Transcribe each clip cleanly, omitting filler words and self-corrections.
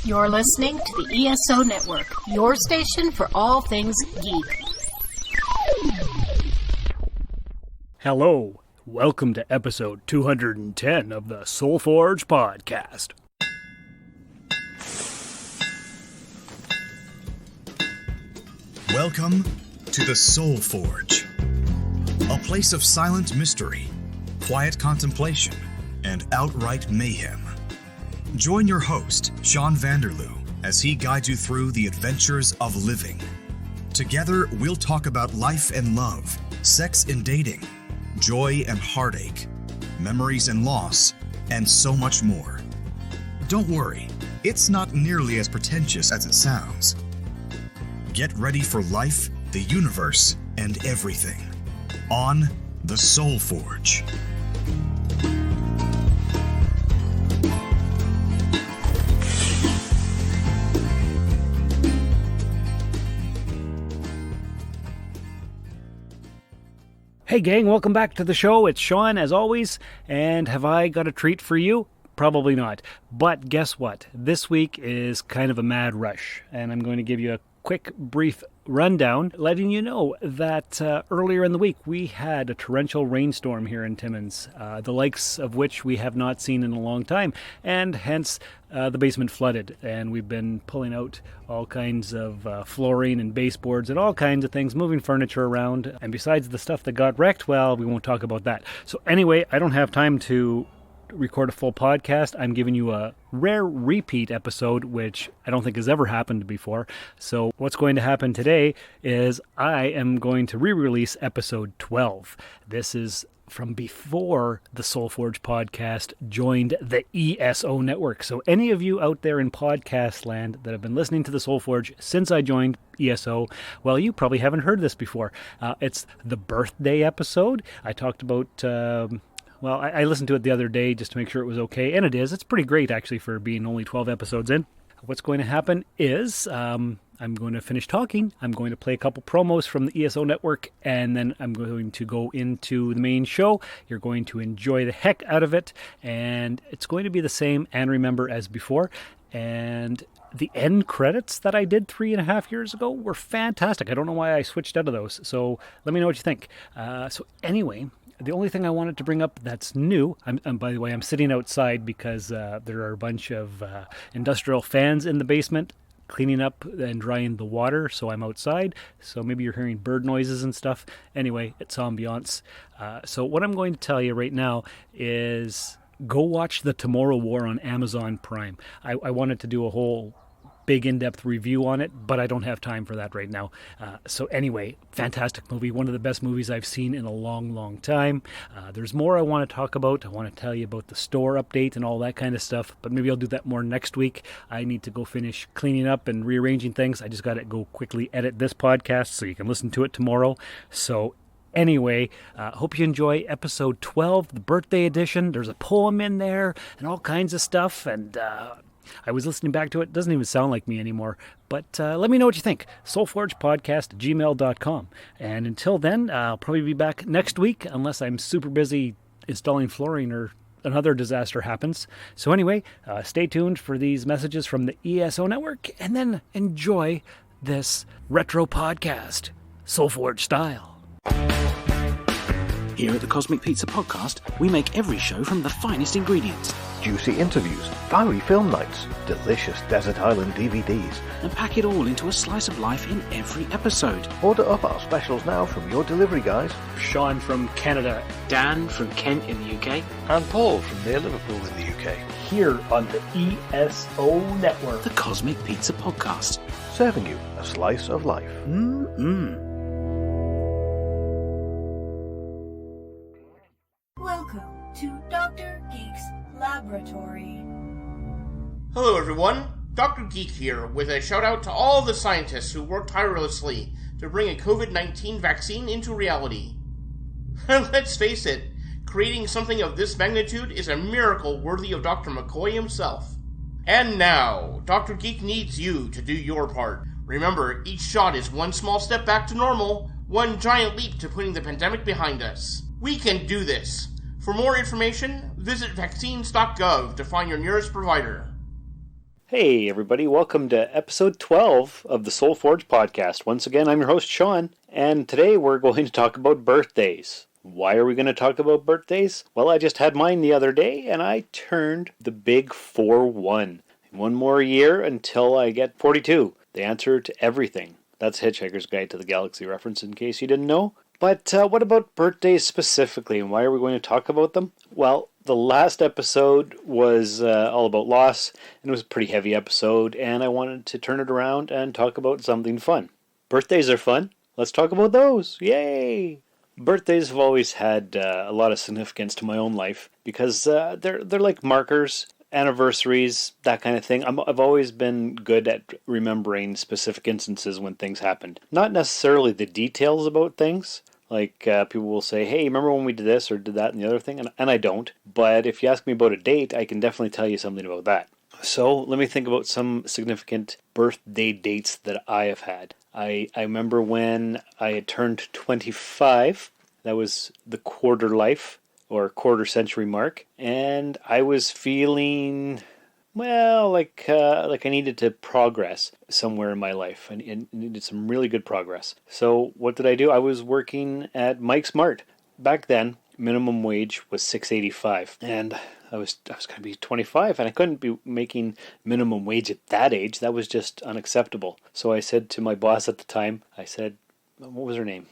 You're listening to the ESO Network, your station for all things geek. Hello, welcome to episode 210 of the Soulforge podcast. Welcome to the Soulforge, a place of silent mystery, quiet contemplation, and outright mayhem. Join your host, Sean Vanderloo, as he guides you through the adventures of living. Together, we'll talk about life and love, sex and dating, joy and heartache, memories and loss, and so much more. Don't worry, it's not nearly as pretentious as it sounds. Get ready for life, the universe, and everything on the Soulforge. Hey gang, welcome back to the show. It's Sean, as always, and have I got a treat for you? Probably not. But guess what? This week is kind of a mad rush, and I'm going to give you a quick, brief rundown, letting you know that earlier in the week we had a torrential rainstorm here in Timmins, the likes of which we have not seen in a long time, and hence the basement flooded, and we've been pulling out all kinds of flooring and baseboards and all kinds of things, moving furniture around, and besides the stuff that got wrecked, well, we won't talk about that. So anyway, I don't have time to record a full podcast. I'm giving you a rare repeat episode, which I don't think has ever happened before. So what's going to happen today is I am going to re-release episode 12. This is from before the Soulforge podcast joined the ESO network. So any of you out there in podcast land that have been listening to the Soulforge since I joined ESO, well, you probably haven't heard this before. It's the birthday episode. I talked about Well, I listened to it the other day just to make sure it was okay, and it is. It's pretty great, actually, for being only 12 episodes in. What's going to happen is I'm going to finish talking. I'm going to play a couple promos from the ESO network, and then I'm going to go into the main show. You're going to enjoy the heck out of it, and it's going to be the same and remember as before. And the end credits that I did 3.5 years ago were fantastic. I don't know why I switched out of those, so let me know what you think. So anyway, the only thing I wanted to bring up that's new, by the way, I'm sitting outside because there are a bunch of industrial fans in the basement cleaning up and drying the water, so I'm outside. So maybe you're hearing bird noises and stuff. Anyway, it's ambiance. So what I'm going to tell you right now is go watch The Tomorrow War on Amazon Prime. I wanted to do a whole big in-depth review on it, but I don't have time for that right now. So anyway, fantastic movie, one of the best movies I've seen in a long, long time. There's more I want to talk about. I want to tell you about the store update and all that kind of stuff, but maybe I'll do that more next week. I need to go finish cleaning up and rearranging things. I just got to go quickly edit this podcast so you can listen to it tomorrow. So anyway, hope you enjoy episode 12, the birthday edition. There's a poem in there and all kinds of stuff, and I was listening back to it. It doesn't even sound like me anymore. But let me know what you think. soulforgepodcast@gmail.com. And until then, I'll probably be back next week unless I'm super busy installing flooring or another disaster happens. So anyway, stay tuned for these messages from the ESO network and then enjoy this retro podcast, Soulforge style. Here at the Cosmic Pizza Podcast, we make every show from the finest ingredients. Juicy interviews, fiery film nights, delicious Desert Island DVDs. And pack it all into a slice of life in every episode. Order up our specials now from your delivery guys. Sean from Canada. Dan from Kent in the UK. And Paul from near Liverpool in the UK. Here on the ESO network. The Cosmic Pizza Podcast. Serving you a slice of life. Welcome to Dr. Geek's Laboratory. Hello everyone, Dr. Geek here with a shout out to all the scientists who worked tirelessly to bring a COVID-19 vaccine into reality. Let's face it, creating something of this magnitude is a miracle worthy of Dr. McCoy himself. And now, Dr. Geek needs you to do your part. Remember, each shot is one small step back to normal, one giant leap to putting the pandemic behind us. We can do this. For more information, visit vaccines.gov to find your nearest provider. Hey everybody, welcome to episode 12 of the Soul Forge podcast. Once again, I'm your host Sean, and today we're going to talk about birthdays. Why are we going to talk about birthdays? Well, I just had mine the other day, and I turned the big 4-1. One more year until I get 42. The answer to everything. That's Hitchhiker's Guide to the Galaxy reference, in case you didn't know. But what about birthdays specifically, and why are we going to talk about them? Well, the last episode was all about loss, and it was a pretty heavy episode, and I wanted to turn it around and talk about something fun. Birthdays are fun. Let's talk about those. Yay! Birthdays have always had a lot of significance to my own life because they're like markers, anniversaries, that kind of thing. I've always been good at remembering specific instances when things happened. Not necessarily the details about things. Like people will say, hey, remember when we did this or did that and the other thing? And I don't. But if you ask me about a date, I can definitely tell you something about that. So let me think about some significant birthday dates that I have had. I remember when I had turned 25. That was the quarter life or quarter century mark. And I was feeling... well, like I needed to progress somewhere in my life and needed some really good progress. So what did I do? I was working at Mike's Mart. Back then, minimum wage was $6.85, and I was going to be 25, and I couldn't be making minimum wage at that age. That was just unacceptable. So I said to my boss at the time, I said, what was her name?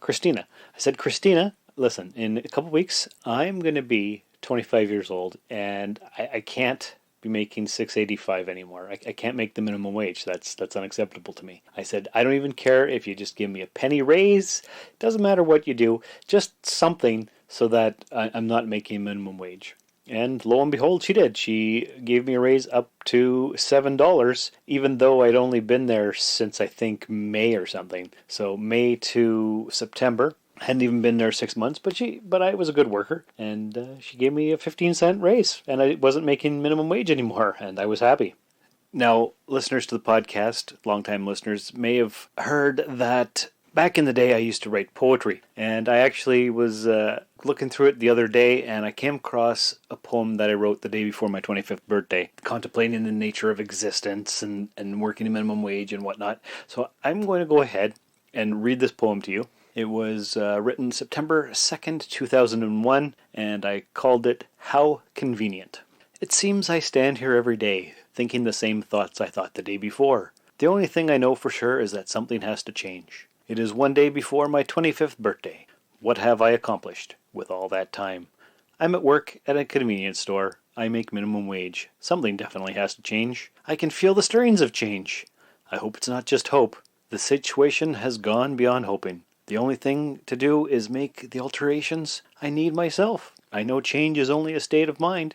Christina. I said, Christina, listen, in a couple weeks, I'm going to be 25 years old, and I can't be making $6.85 anymore. I can't make the minimum wage. That's unacceptable to me. I said, I don't even care if you just give me a penny raise. It doesn't matter what you do. Just something so that I'm not making minimum wage. And lo and behold, she did. She gave me a raise up to $7, even though I'd only been there since I think May or something. So May to September. I hadn't even been there 6 months, but I was a good worker, and she gave me a 15-cent raise, and I wasn't making minimum wage anymore, and I was happy. Now, listeners to the podcast, longtime listeners, may have heard that back in the day I used to write poetry, and I actually was looking through it the other day, and I came across a poem that I wrote the day before my 25th birthday, contemplating the nature of existence and working a minimum wage and whatnot. So I'm going to go ahead and read this poem to you. It was written September 2nd, 2001, and I called it How Convenient. It seems I stand here every day, thinking the same thoughts I thought the day before. The only thing I know for sure is that something has to change. It is one day before my 25th birthday. What have I accomplished with all that time? I'm at work at a convenience store. I make minimum wage. Something definitely has to change. I can feel the stirrings of change. I hope it's not just hope. The situation has gone beyond hoping. The only thing to do is make the alterations I need myself. I know change is only a state of mind.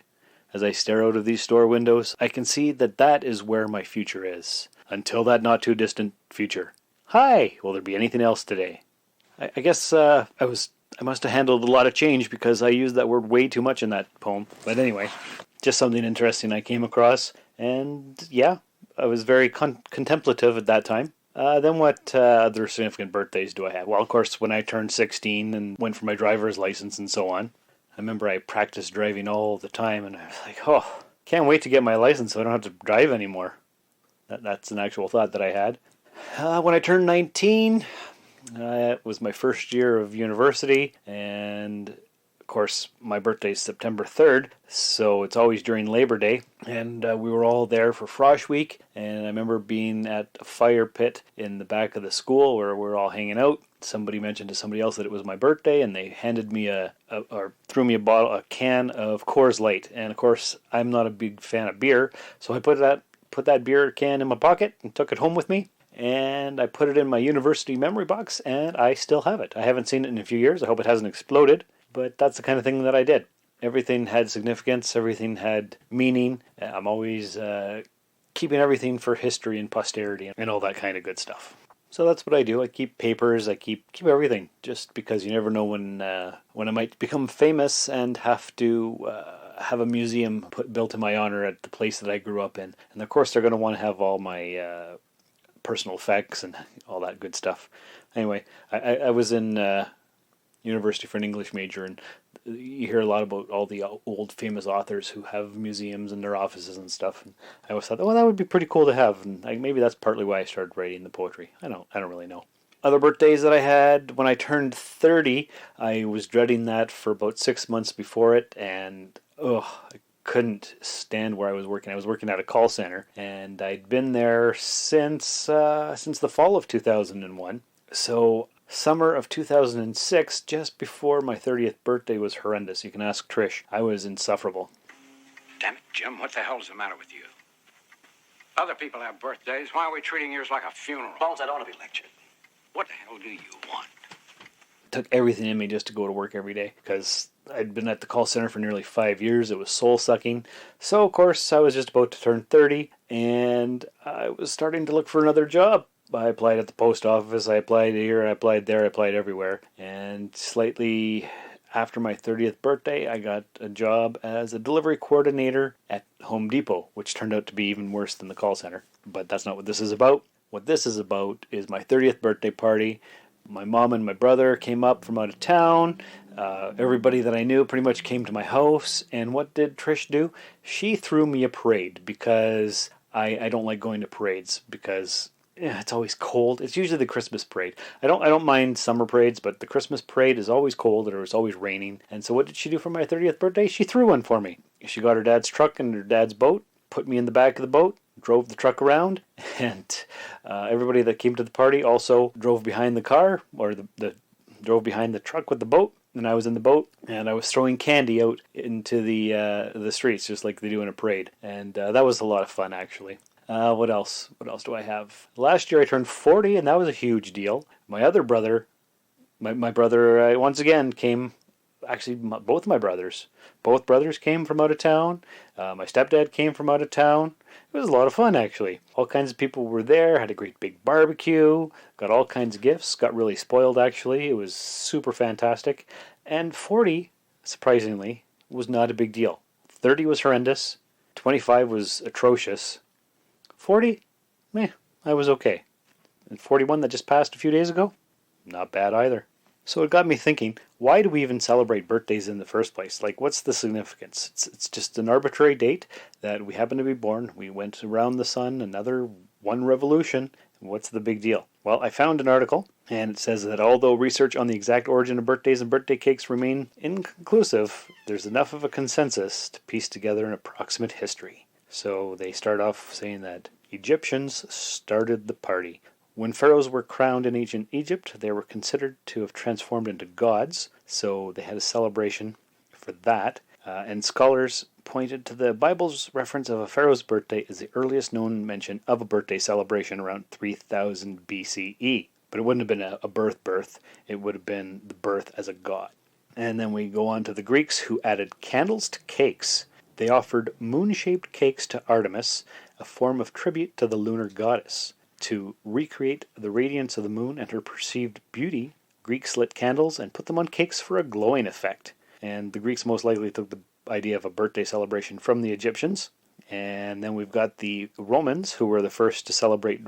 As I stare out of these store windows, I can see that is where my future is. Until that not too distant future. Hi! Will there be anything else today? I guess I must have handled a lot of change because I used that word way too much in that poem. But anyway, just something interesting I came across. And yeah, I was very contemplative at that time. Then what other significant birthdays do I have? Well, of course, when I turned 16 and went for my driver's license and so on. I remember I practiced driving all the time, and I was like, oh, can't wait to get my license so I don't have to drive anymore. That's an actual thought that I had. When I turned 19, it was my first year of university, and of course, my birthday is September 3rd, so it's always during Labor Day, and we were all there for Frosh Week, and I remember being at a fire pit in the back of the school where we were all hanging out. Somebody mentioned to somebody else that it was my birthday, and they handed me or threw me a can of Coors Light, and of course, I'm not a big fan of beer, so I put that beer can in my pocket and took it home with me. And I put it in my university memory box, and I still have it. I haven't seen it in a few years. I hope it hasn't exploded. But that's the kind of thing that I did. Everything had significance. Everything had meaning. I'm always keeping everything for history and posterity and all that kind of good stuff. So that's what I do. I keep papers. I keep everything. Just because you never know when I might become famous and have to have a museum built in my honor at the place that I grew up in. And of course, they're going to want to have all my personal effects and all that good stuff. Anyway, I was in university for an English major, and you hear a lot about all the old famous authors who have museums in their offices and stuff. And I always thought, oh, that would be pretty cool to have. And maybe that's partly why I started writing the poetry. I don't really know. Other birthdays that I had, when I turned 30, I was dreading that for about 6 months before it, and I couldn't stand where I was working. I was working at a call center, and I'd been there since the fall of 2001. So summer of 2006, just before my 30th birthday, was horrendous. You can ask Trish. I was insufferable. Damn it, Jim, what the hell's the matter with you? Other people have birthdays. Why are we treating yours like a funeral? Bones, I don't want to be lectured. What the hell do you want? It took everything in me just to go to work every day, because I'd been at the call center for nearly 5 years. It was soul-sucking. So, of course, I was just about to turn 30, and I was starting to look for another job. I applied at the post office, I applied here, I applied there, I applied everywhere. And slightly after my 30th birthday, I got a job as a delivery coordinator at Home Depot, which turned out to be even worse than the call center. But that's not what this is about. What this is about is my 30th birthday party. My mom and my brother came up from out of town. Everybody that I knew pretty much came to my house. And what did Trish do? She threw me a parade, because I don't like going to parades, because it's always cold. It's usually the Christmas parade. I don't mind summer parades, but the Christmas parade is always cold, or it's always raining. And so what did she do for my 30th birthday? She threw one for me. She got her dad's truck and her dad's boat, put me in the back of the boat, drove the truck around, and everybody that came to the party also drove behind the car, or drove behind the truck with the boat. And I was in the boat, and I was throwing candy out into the streets, just like they do in a parade. And that was a lot of fun, actually. What else? What else do I have? Last year I turned 40, and that was a huge deal. My other brother, my brother once again came. Actually, both my brothers. Both brothers came from out of town. My stepdad came from out of town. It was a lot of fun, actually. All kinds of people were there, had a great big barbecue, got all kinds of gifts, got really spoiled, actually. It was super fantastic. And 40, surprisingly, was not a big deal. 30 was horrendous. 25 was atrocious. 40, I was okay. And 41 that just passed a few days ago, not bad either. So it got me thinking, why do we even celebrate birthdays in the first place? Like, what's the significance? It's just an arbitrary date that we happen to be born. We went around the sun, another one revolution. What's the big deal? Well, I found an article, and it says that although research on the exact origin of birthdays and birthday cakes remain inconclusive, there's enough of a consensus to piece together an approximate history. So they start off saying that Egyptians started the party. When pharaohs were crowned in ancient Egypt, they were considered to have transformed into gods, so they had a celebration for that. And scholars pointed to the Bible's reference of a pharaoh's birthday as the earliest known mention of a birthday celebration around 3000 BCE. But it wouldn't have been a birth. It would have been the birth as a god. And then we go on to the Greeks, who added candles to cakes. They offered moon-shaped cakes to Artemis, a form of tribute to the lunar goddess. To recreate the radiance of the moon and her perceived beauty, Greeks lit candles and put them on cakes for a glowing effect. And the Greeks most likely took the idea of a birthday celebration from the Egyptians. And then we've got the Romans, who were the first to celebrate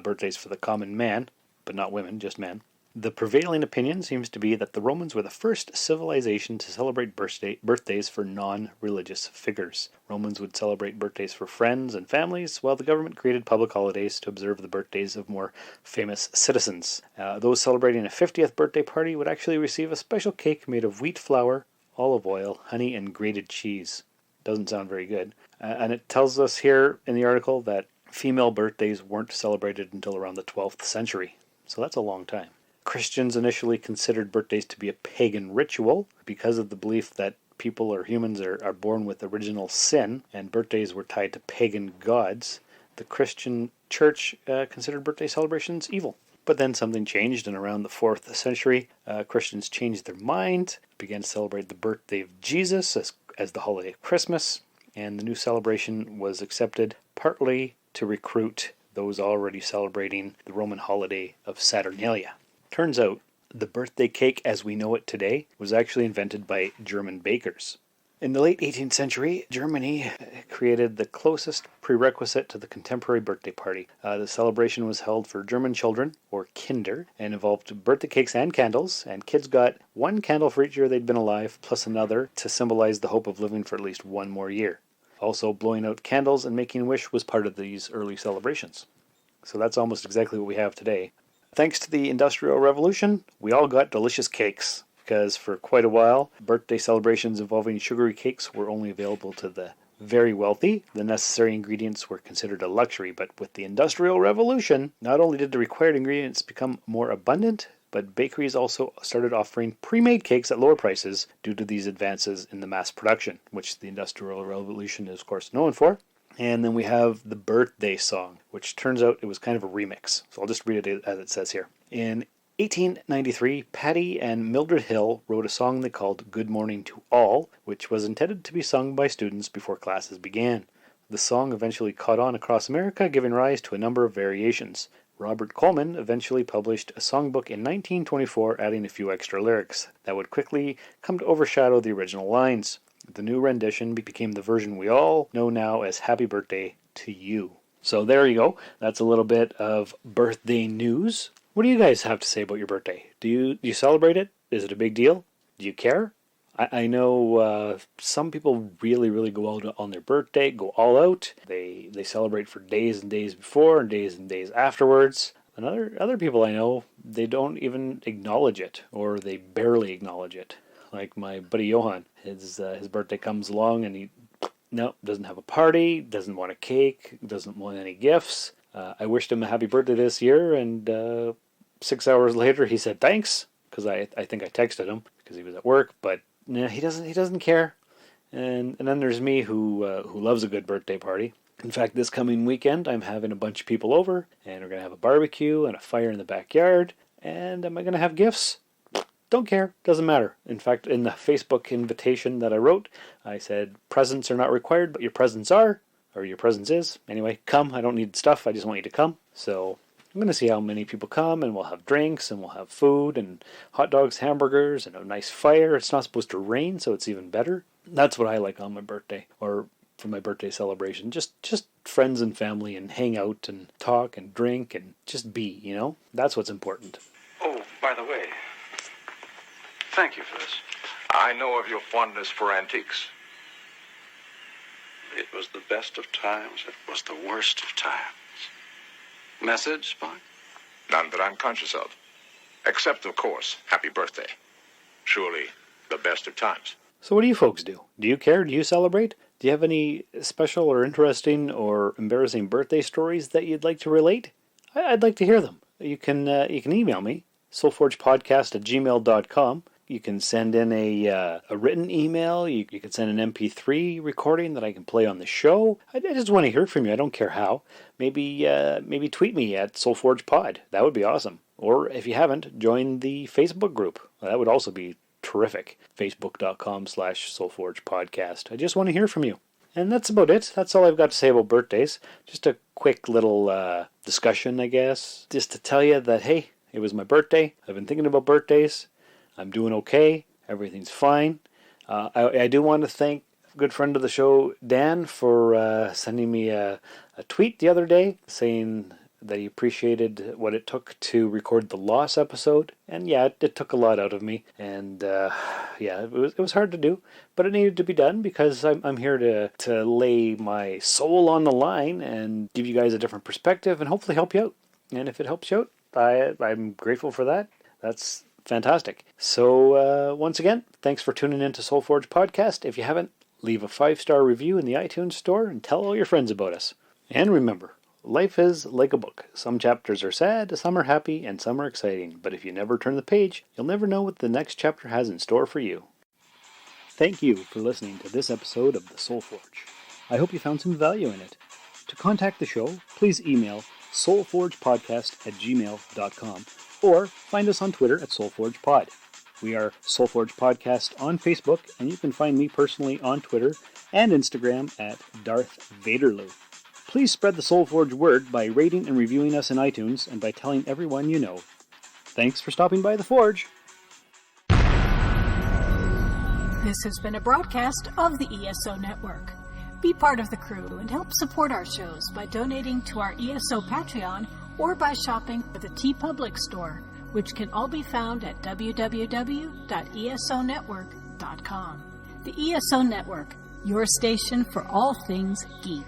birthdays for the common man, but not women, just men. The prevailing opinion seems to be that the Romans were the first civilization to celebrate birthdays for non-religious figures. Romans would celebrate birthdays for friends and families, while the government created public holidays to observe the birthdays of more famous citizens. Those celebrating a 50th birthday party would actually receive a special cake made of wheat flour, olive oil, honey, and grated cheese. Doesn't sound very good. And it tells us here in the article that female birthdays weren't celebrated until around the 12th century. So that's a long time. Christians initially considered birthdays to be a pagan ritual because of the belief that people or humans are born with original sin, and birthdays were tied to pagan gods. The Christian church considered birthday celebrations evil. But then something changed, and around the 4th century, Christians changed their mind, began to celebrate the birthday of Jesus as the holiday of Christmas, and the new celebration was accepted partly to recruit those already celebrating the Roman holiday of Saturnalia. Turns out, the birthday cake as we know it today was actually invented by German bakers. In the late 18th century, Germany created the closest prerequisite to the contemporary birthday party. The celebration was held for German children, or Kinder, and involved birthday cakes and candles, and kids got one candle for each year they'd been alive, plus another to symbolize the hope of living for at least one more year. Also, blowing out candles and making a wish was part of these early celebrations. So that's almost exactly what we have today. Thanks to the Industrial Revolution, we all got delicious cakes. Because for quite a while, birthday celebrations involving sugary cakes were only available to the very wealthy. The necessary ingredients were considered a luxury, but with the Industrial Revolution, not only did the required ingredients become more abundant, but bakeries also started offering pre-made cakes at lower prices due to these advances in the mass production, which the Industrial Revolution is, of course, known for. And then we have the birthday song, which turns out it was kind of a remix. So I'll just read it as it says here. In 1893, Patty and Mildred Hill wrote a song they called Good Morning to All, which was intended to be sung by students before classes began. The song eventually caught on across America, giving rise to a number of variations. Robert Coleman eventually published a songbook in 1924, adding a few extra lyrics that would quickly come to overshadow the original lines. The new rendition became the version we all know now as Happy Birthday to You. So there you go. That's a little bit of birthday news. What do you guys have to say about your birthday? Do you celebrate it? Is it a big deal? Do you care? I know some people really go out on their birthday, go all out. They celebrate for days and days before and days afterwards. And other people I know, they don't even acknowledge it, or they barely acknowledge it. Like my buddy Johan, his birthday comes along and he doesn't have a party, doesn't want a cake, doesn't want any gifts. I wished him a happy birthday this year, and 6 hours later he said thanks, because I think I texted him because he was at work, but he doesn't care. And then there's me who loves a good birthday party. In fact, this coming weekend I'm having a bunch of people over, and we're gonna have a barbecue and a fire in the backyard. And am I gonna have gifts? Don't care, doesn't matter. In fact, in the Facebook invitation that I wrote, I said presents are not required, but your presence are. Or your presence is. Anyway, come. I don't need stuff. I just want you to come. So I'm going to see how many people come, and we'll have drinks, and we'll have food, and hot dogs, hamburgers, and a nice fire. It's not supposed to rain, so it's even better. That's what I like on my birthday, or for my birthday celebration. Just friends and family, and hang out, and talk, and drink, and just be, That's what's important. Oh, by the way, thank you for this. I know of your fondness for antiques. It was the best of times. It was the worst of times. Message, Spock? None that I'm conscious of. Except, of course, happy birthday. Surely the best of times. So what do you folks do? Do you care? Do you celebrate? Do you have any special or interesting or embarrassing birthday stories that you'd like to relate? I'd like to hear them. You can email me, soulforgepodcast@gmail.com. You can send in a written email. You can send an MP3 recording that I can play on the show. I just want to hear from you. I don't care how. Maybe tweet me at SoulForgePod. That would be awesome. Or if you haven't, join the Facebook group. That would also be terrific. Facebook.com/SoulForgePodcast. I just want to hear from you. And that's about it. That's all I've got to say about birthdays. Just a quick little discussion, I guess. Just to tell you that, hey, it was my birthday. I've been thinking about birthdays. I'm doing okay. Everything's fine. I do want to thank a good friend of the show, Dan, for sending me a tweet the other day saying that he appreciated what it took to record the loss episode. And yeah, it took a lot out of me. And it was hard to do, but it needed to be done because I'm here to lay my soul on the line and give you guys a different perspective and hopefully help you out. And if it helps you out, I'm grateful for that. That's fantastic. So once again, thanks for tuning in to SoulForge Podcast. If you haven't, leave a 5-star review in the iTunes store and tell all your friends about us. And remember, life is like a book. Some chapters are sad, some are happy, and some are exciting. But if you never turn the page, you'll never know what the next chapter has in store for you. Thank you for listening to this episode of the Soul Forge. I hope you found some value in it. To contact the show, please email soulforgepodcast@gmail.com or find us on Twitter at SoulForgePod. We are SoulForge Podcast on Facebook, and you can find me personally on Twitter and Instagram at Darth Vaderloo. Please spread the SoulForge word by rating and reviewing us in iTunes and by telling everyone you know. Thanks for stopping by the Forge. This has been a broadcast of the ESO Network. Be part of the crew and help support our shows by donating to our ESO Patreon or by shopping at the TeePublic store, which can all be found at www.esonetwork.com. The ESO Network, your station for all things geek.